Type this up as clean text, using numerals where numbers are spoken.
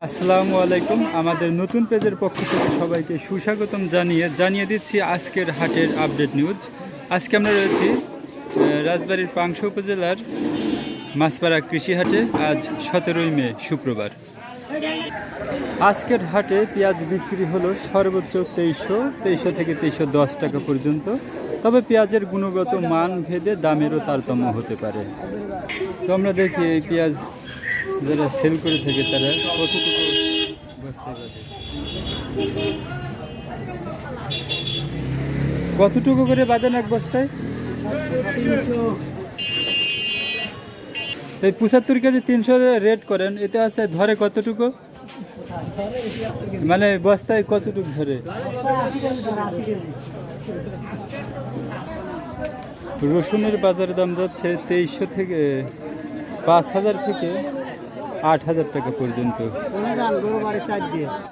আসসালামু আলাইকুম। আমাদের নতুন পেজের পক্ষ থেকে সবাইকে সুস্বাগতম জানিয়ে দিচ্ছি আজকের হাটের আপডেট নিউজ। আজকে আমরা রয়েছি রাজবাড়ীর পাংশা উপজেলার মাছপাড়া কৃষি হাটে। আজ 17ই মে শুক্রবার। আজকের হাটে পেঁয়াজ বিক্রি হলো সর্বোচ্চ 2300 থেকে 2310 টাকা পর্যন্ত। তবে পেঁয়াজের গুণগত মান ভেদে দামেরও তারতম্য হতে পারে। তো আমরা দেখি এই পেঁয়াজ যারা সেল করে থাকে তারা কতটুকু বস্তায় বাঁধে, কতটুকু করে বাঁধেন এক বস্তায়? এই 75 কেজি 300 রেট করেন, এতে আছে ধরে কতটুকু, মানে বস্তায় কতটুকু ধরে? রসুনের বাজার দাম যাচ্ছে 2300 থেকে 5000 থেকে 8000 টাকা পর্যন্ত।